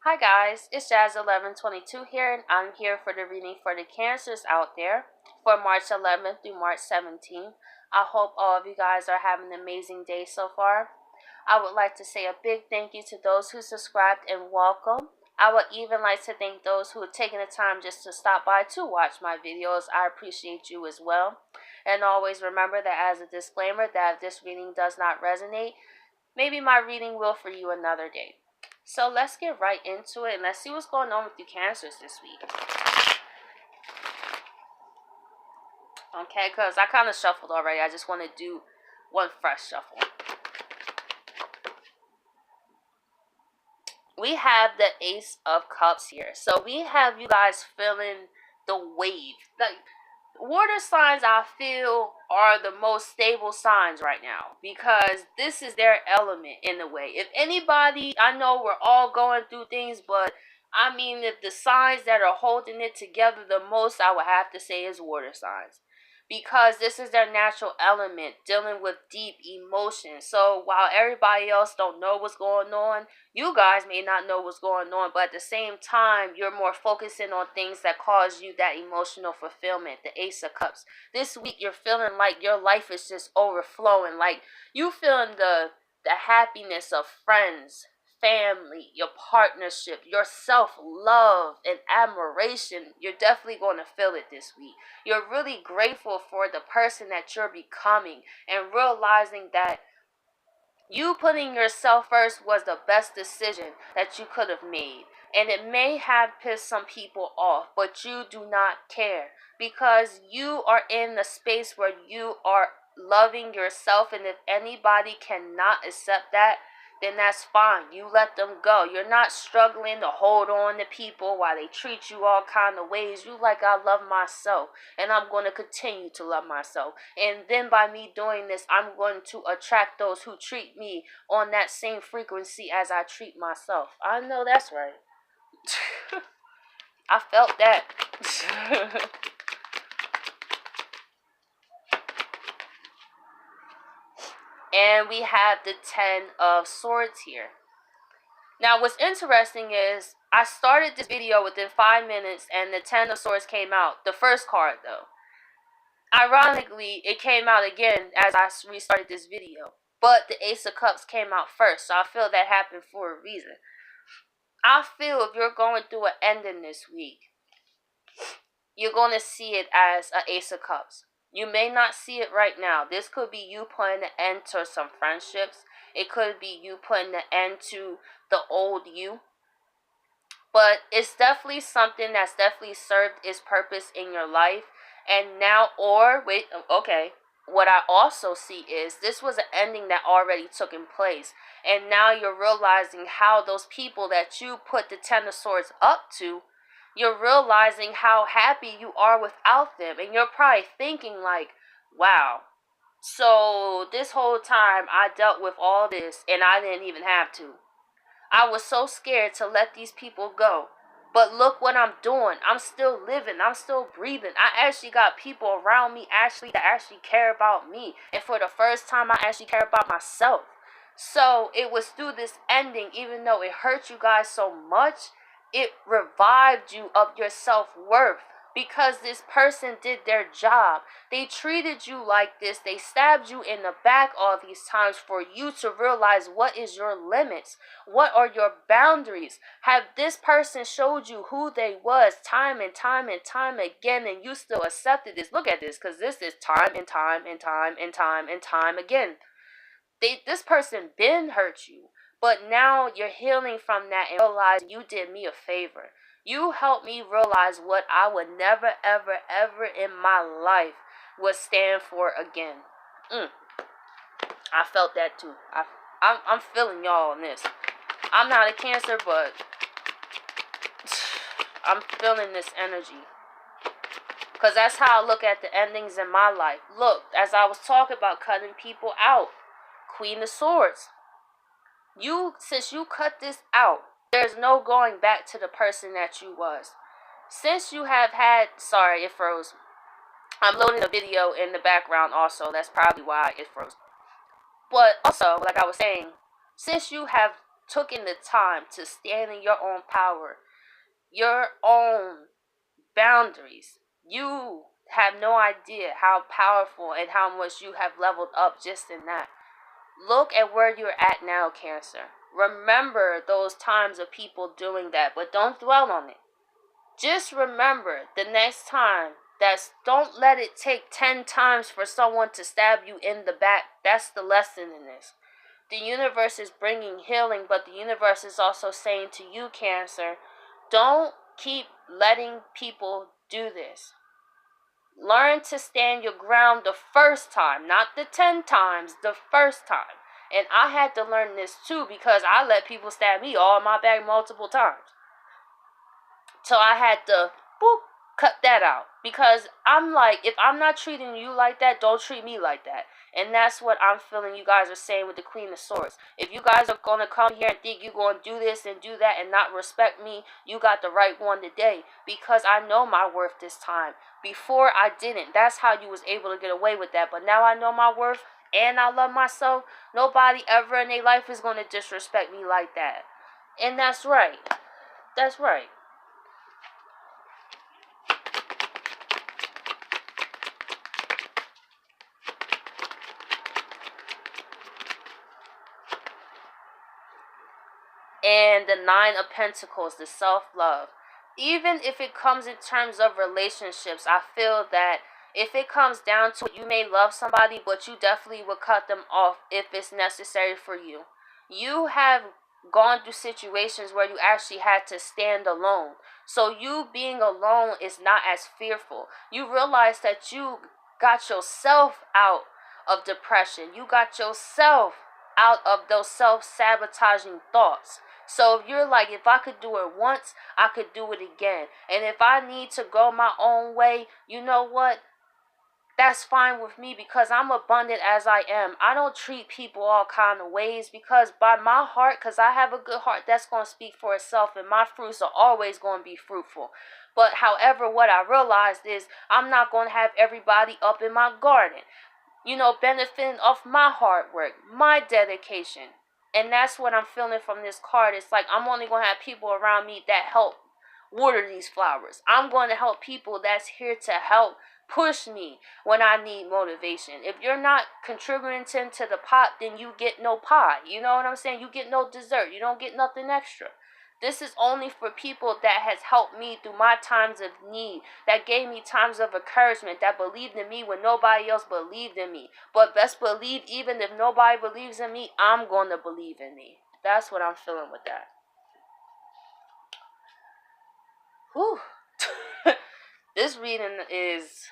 Hi guys, it's Jazz1122 here, and I'm here for the reading for the Cancers out there for March 11th through March 17th. I hope all of you guys are having an amazing day so far. I would like to say a big thank you to those who subscribed and welcome. I would even like to thank those who have taken the time just to stop by to watch my videos. I appreciate you as well. And always remember that as a disclaimer that if this reading does not resonate, maybe my reading will for you another day. So let's get right into it and let's see what's going on with you Cancers this week. Okay, because I kind of shuffled already. I just want to do one fresh shuffle. We have the Ace of Cups here. So we have you guys feeling the wave. Like, water signs, I feel, are the most stable signs right now because this is their element in a way. If anybody, I know we're all going through things, but I mean, if the signs that are holding it together the most, I would have to say is water signs, because this is their natural element, dealing with deep emotions. So while everybody else don't know what's going on, you guys may not know what's going on, but at the same time, you're more focusing on things that cause you that emotional fulfillment. The Ace of Cups. This week, you're feeling like your life is just overflowing. Like, you feeling the happiness of friends, family, your partnership, your self-love and admiration. You're definitely going to feel it this week. You're really grateful for the person that you're becoming and realizing that you putting yourself first was the best decision that you could have made. And it may have pissed some people off, but you do not care because you are in the space where you are loving yourself. And if anybody cannot accept that, then that's fine. You let them go. You're not struggling to hold on to people while they treat you all kind of ways. You like, I love myself and I'm going to continue to love myself. And then by me doing this, I'm going to attract those who treat me on that same frequency as I treat myself. I know that's right. I felt that. And we have the 10 of Swords here. Now, what's interesting is I started this video within 5 minutes and the 10 of Swords came out. The first card, though. Ironically, it came out again as I restarted this video. But the Ace of Cups came out first, so I feel that happened for a reason. I feel if you're going through an ending this week, you're going to see it as an Ace of Cups. You may not see it right now. This could be you putting an end to some friendships. It could be you putting an end to the old you. But it's definitely something that's definitely served its purpose in your life. And now, what I also see is this was an ending that already took in place. And now you're realizing how those people that you put the 10 of Swords up to, you're realizing how happy you are without them. And you're probably thinking like, wow, so this whole time I dealt with all this and I didn't even have to. I was so scared to let these people go. But look what I'm doing. I'm still living. I'm still breathing. I actually got people around me that actually care about me. And for the first time, I actually care about myself. So it was through this ending, even though it hurt you guys so much, it revived you of your self-worth. Because this person did their job. They treated you like this. They stabbed you in the back all these times for you to realize what is your limits. What are your boundaries? Have this person showed you who they was time and time and time again, and you still accepted this? Look at this, because this is time and time and time and time and time again. This person been hurt you, but now you're healing from that and realize you did me a favor. You helped me realize what I would never, ever, ever in my life would stand for again. I felt that too. I'm feeling y'all on this. I'm not a Cancer, but I'm feeling this energy. Because that's how I look at the endings in my life. Look, as I was talking about cutting people out. Queen of Swords. Since you cut this out, there's no going back to the person that you was. Since you have had, sorry, it froze. I'm loading a video in the background also. That's probably why it froze. But also, like I was saying, since you have taken the time to stand in your own power, your own boundaries. You have no idea how powerful and how much you have leveled up just in that. Look at where you're at now, Cancer. Remember those times of people doing that, but don't dwell on it. Just remember the next time, don't let it take 10 times for someone to stab you in the back. That's the lesson in this. The universe is bringing healing, but the universe is also saying to you, Cancer, don't keep letting people do this. Learn to stand your ground the first time, not the 10 times, the first time. And I had to learn this too, because I let people stab me all in my back multiple times. So I had to cut that out, because I'm like, if I'm not treating you like that, don't treat me like that. And that's what I'm feeling you guys are saying with the Queen of Swords. If you guys are going to come here and think you're going to do this and do that and not respect me, you got the right one today, because I know my worth this time. Before I didn't. That's how you was able to get away with that. But now I know my worth and I love myself. Nobody ever in their life is going to disrespect me like that. And that's right. That's right. And the Nine of Pentacles, the self-love. Even if it comes in terms of relationships, I feel that if it comes down to it, you may love somebody, but you definitely will cut them off if it's necessary for you. You have gone through situations where you actually had to stand alone. So you being alone is not as fearful. You realize that you got yourself out of depression. You got yourself out of those self-sabotaging thoughts. So if you're like, if I could do it once, I could do it again. And if I need to go my own way, you know what? That's fine with me, because I'm abundant as I am. I don't treat people all kind of ways, because by my heart, because I have a good heart, that's going to speak for itself, and my fruits are always going to be fruitful. But however, what I realized is I'm not going to have everybody up in my garden, benefiting off my hard work, my dedication. And that's what I'm feeling from this card. It's like I'm only going to have people around me that help water these flowers. I'm going to help people that's here to help push me when I need motivation. If you're not contributing to the pot, then you get no pie. You know what I'm saying? You get no dessert. You don't get nothing extra. This is only for people that has helped me through my times of need, that gave me times of encouragement, that believed in me when nobody else believed in me. But best believe, even if nobody believes in me, I'm going to believe in me. That's what I'm feeling with that. Whew. This reading is,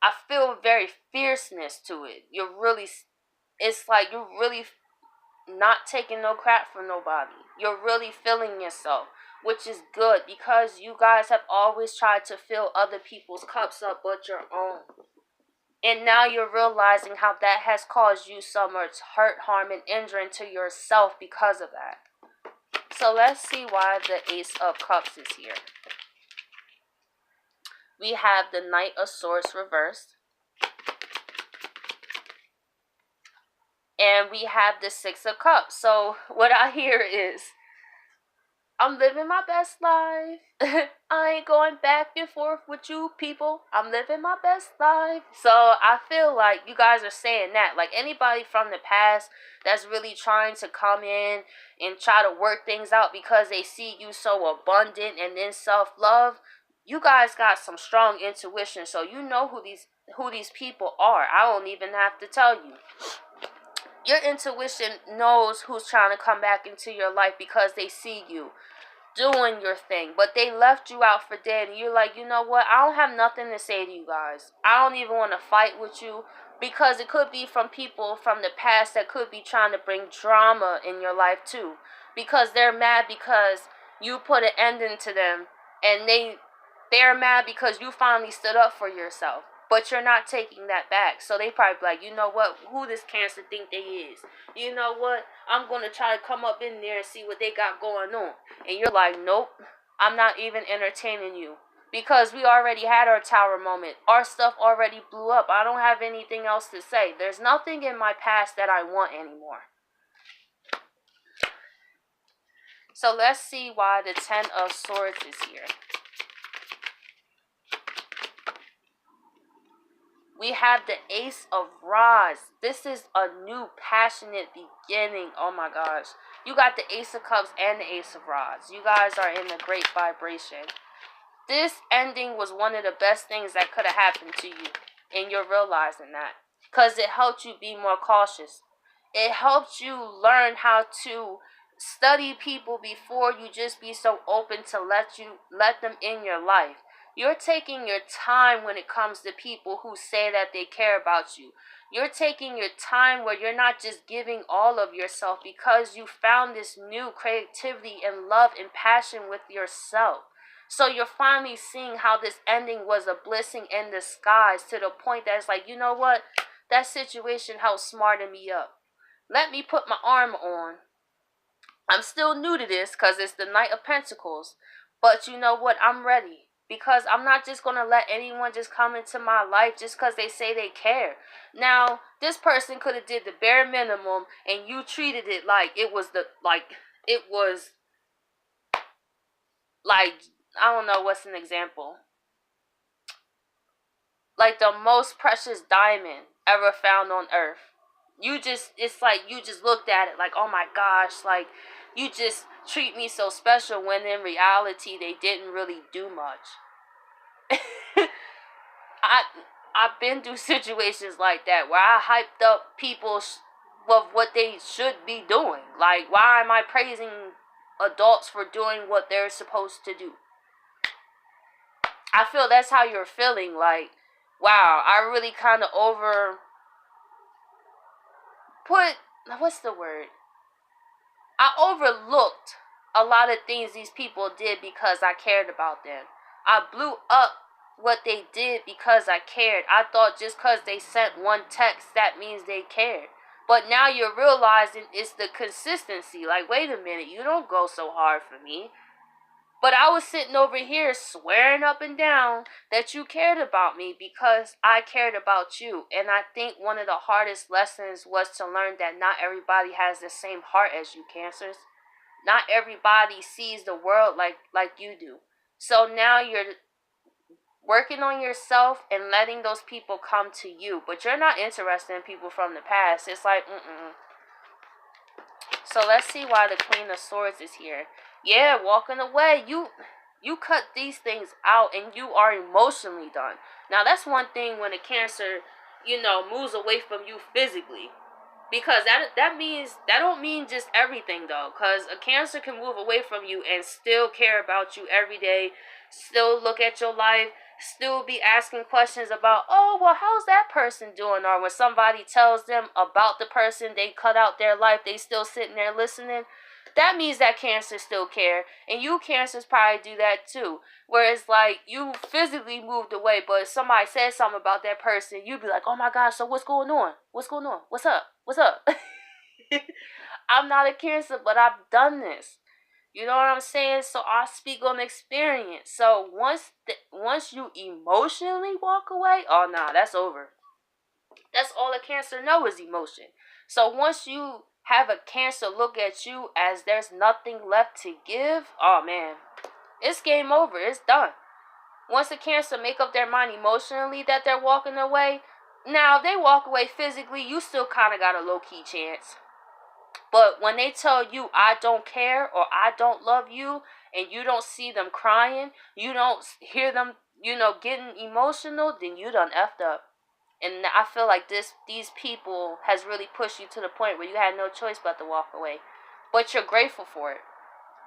I feel very fierceness to it. It's like you're really not taking no crap from nobody. You're really feeling yourself, which is good, because you guys have always tried to fill other people's cups up but your own. And now you're realizing how that has caused you so much hurt, harm, and injury to yourself because of that. So let's see why the Ace of Cups is here. We have the Knight of Swords reversed. And we have the Six of Cups. So what I hear is, I'm living my best life. I ain't going back and forth with you people. I'm living my best life. So I feel like you guys are saying that. Like anybody from the past that's really trying to come in and try to work things out because they see you so abundant and in self-love, you guys got some strong intuition. So you know who these people are. I don't even have to tell you. Your intuition knows who's trying to come back into your life because they see you doing your thing. But they left you out for dead. And you're like, you know what? I don't have nothing to say to you guys. I don't even want to fight with you. Because it could be from people from the past that could be trying to bring drama in your life too. Because they're mad because you put an ending to them. And they're mad because you finally stood up for yourself. But you're not taking that back. So they probably be like, you know what? Who this Cancer think they is? You know what? I'm going to try to come up in there and see what they got going on. And you're like, nope. I'm not even entertaining you. Because we already had our tower moment. Our stuff already blew up. I don't have anything else to say. There's nothing in my past that I want anymore. So let's see why the Ten of Swords is here. We have the Ace of Rods. This is a new passionate beginning. Oh my gosh. You got the Ace of Cups and the Ace of Rods. You guys are in a great vibration. This ending was one of the best things that could have happened to you. And you're realizing that. Because it helped you be more cautious. It helped you learn how to study people before you just be so open to let them in your life. You're taking your time when it comes to people who say that they care about you. You're taking your time where you're not just giving all of yourself because you found this new creativity and love and passion with yourself. So you're finally seeing how this ending was a blessing in disguise to the point that it's like, you know what? That situation helped smarten me up. Let me put my armor on. I'm still new to this because it's the Knight of Pentacles. But you know what? I'm ready. Because I'm not just going to let anyone just come into my life just because they say they care. Now, this person could have did the bare minimum and you treated it like it was I don't know what's an example. Like the most precious diamond ever found on earth. It's like you just looked at it like, oh my gosh, like you just treat me so special when in reality they didn't really do much. I've been through situations like that where I hyped up people with what they should be doing. Like, why am I praising adults for doing what they're supposed to do? I feel that's how you're feeling. Like, wow, I really kind of what's the word? I overlooked a lot of things these people did because I cared about them. I blew up what they did because I cared. I thought just because they sent one text, that means they cared. But now you're realizing it's the consistency. Like, wait a minute, you don't go so hard for me. But I was sitting over here swearing up and down that you cared about me because I cared about you. And I think one of the hardest lessons was to learn that not everybody has the same heart as you, Cancers. Not everybody sees the world like you do. So now you're working on yourself and letting those people come to you. But you're not interested in people from the past. It's like, So let's see why the Queen of Swords is here. Yeah, walking away. You cut these things out and you are emotionally done. Now, that's one thing when a Cancer, moves away from you physically. Because that don't mean just everything though. Because a Cancer can move away from you and still care about you every day. Still look at your life. Still be asking questions about, oh, well, how's that person doing? Or when somebody tells them about the person they cut out their life, they still sitting there listening. That means that Cancer still care. And you Cancers probably do that too. Where it's like you physically moved away, but if somebody said something about that person, you'd be like, oh my gosh, so what's going on? What's going on? What's up? What's up? I'm not a Cancer, but I've done this. You know what I'm saying? So I speak on experience. So once you emotionally walk away, oh nah, that's over. That's all a Cancer know is emotion. So once you have a Cancer look at you as there's nothing left to give, oh man, it's game over. It's done. Once a Cancer make up their mind emotionally that they're walking away, now if they walk away physically, you still kind of got a low-key chance. But when they tell you, I don't care or I don't love you, and you don't see them crying, you don't hear them, getting emotional, then you done effed up. And I feel like these people has really pushed you to the point where you had no choice but to walk away. But you're grateful for it.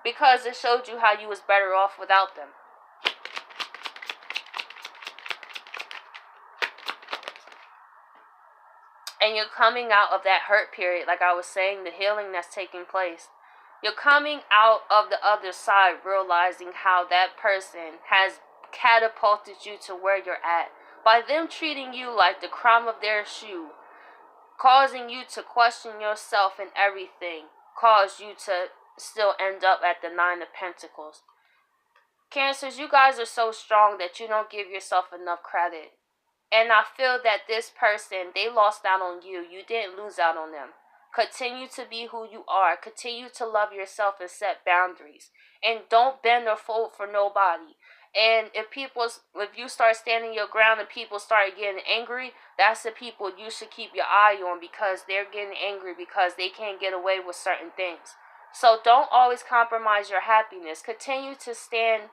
Because it showed you how you was better off without them. And you're coming out of that hurt period, like I was saying, the healing that's taking place. You're coming out of the other side realizing how that person has catapulted you to where you're at. By them treating you like the crumb of their shoe, causing you to question yourself and everything, caused you to still end up at the Nine of Pentacles. Cancers, you guys are so strong that you don't give yourself enough credit. And I feel that this person, they lost out on you. You didn't lose out on them. Continue to be who you are. Continue to love yourself and set boundaries. And don't bend or fold for nobody. And if you start standing your ground and people start getting angry, that's the people you should keep your eye on, because they're getting angry because they can't get away with certain things. So don't always compromise your happiness. Continue to stand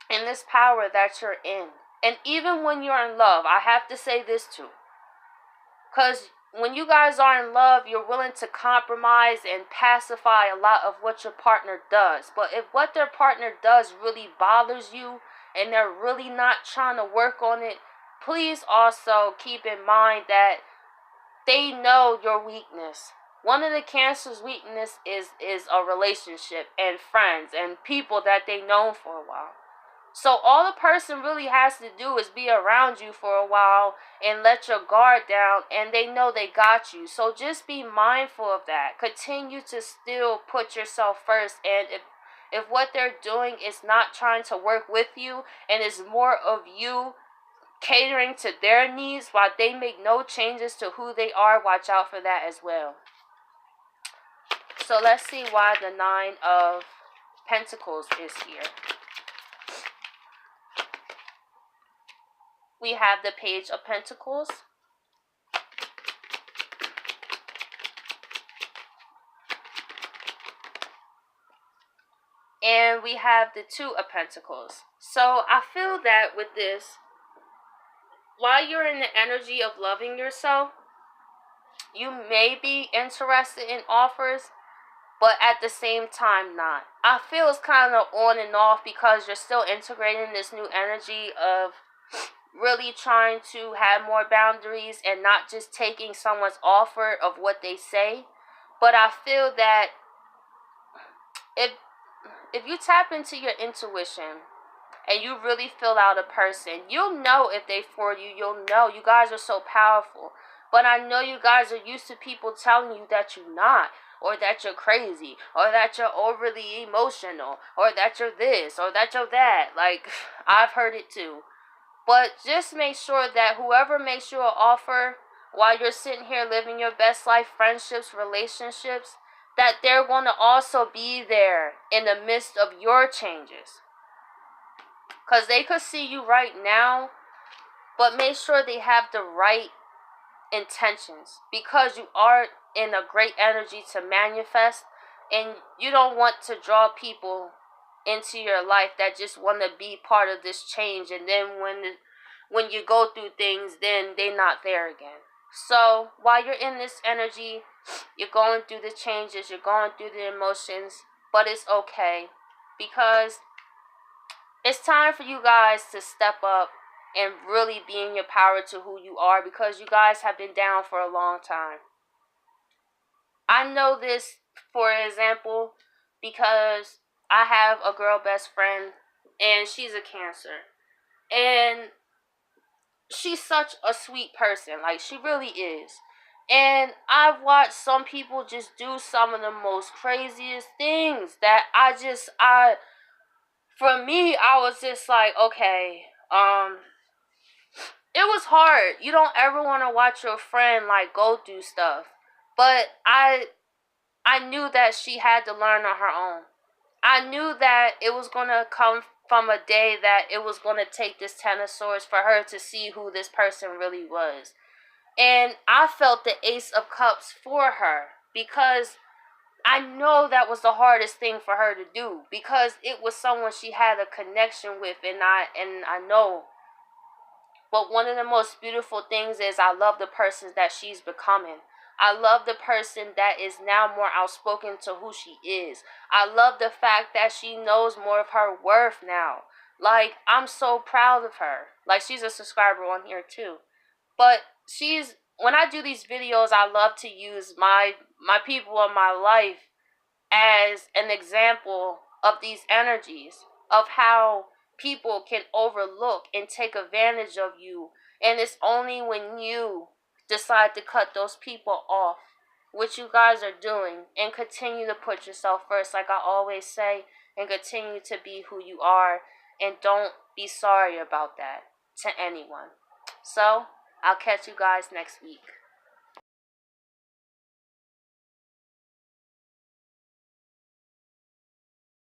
in this power that you're in. And even when you're in love, I have to say this too. Because when you guys are in love, you're willing to compromise and pacify a lot of what your partner does. But if what their partner does really bothers you and they're really not trying to work on it, please also keep in mind that they know your weakness. One of the Cancer's weakness is a relationship and friends and people that they known for a while. So all the person really has to do is be around you for a while and let your guard down, and they know they got you. So just be mindful of that. Continue to still put yourself first. And if what they're doing is not trying to work with you and is more of you catering to their needs while they make no changes to who they are, watch out for that as well. So let's see why the 9 of Pentacles is here. We have the Page of Pentacles. And we have the 2 of Pentacles. So I feel that with this, while you're in the energy of loving yourself, you may be interested in offers, but at the same time not. I feel it's kind of on and off because you're still integrating this new energy of really trying to have more boundaries and not just taking someone's offer of what they say. But I feel that if you tap into your intuition and you really feel out a person, you'll know if they for you. You'll know. You guys are so powerful. But I know you guys are used to people telling you that you're not, or that you're crazy, or that you're overly emotional, or that you're this, or that you're that. Like, I've heard it too. But just make sure that whoever makes you an offer while you're sitting here living your best life, friendships, relationships, that they're going to also be there in the midst of your changes. Because they could see you right now, but make sure they have the right intentions. Because you are in a great energy to manifest, and you don't want to draw people into your life that just want to be part of this change, and then when you go through things, then they're not there again. So while you're in this energy, you're going through the changes, you're going through the emotions, but it's okay, because it's time for you guys to step up and really be in your power to who you are, because you guys have been down for a long time. I know this, for example, because I have a girl best friend, and she's a Cancer. And she's such a sweet person. Like, she really is. And I've watched some people just do some of the most craziest things that for me, I was just like, okay, it was hard. You don't ever want to watch your friend, like, go through stuff. But I knew that she had to learn on her own. I knew that it was going to come from a day that it was going to take this 10 of Swords for her to see who this person really was. And I felt the Ace of Cups for her, because I know that was the hardest thing for her to do, because it was someone she had a connection with, and I know. But one of the most beautiful things is I love the person that she's becoming. I love the person that is now more outspoken to who she is. I love the fact that she knows more of her worth now. Like, I'm so proud of her. Like, she's a subscriber on here too. But when I do these videos, I love to use my people in my life as an example of these energies, of how people can overlook and take advantage of you. And it's only when you decide to cut those people off, which you guys are doing, and continue to put yourself first, like I always say, and continue to be who you are, and don't be sorry about that to anyone. So I'll catch you guys next week.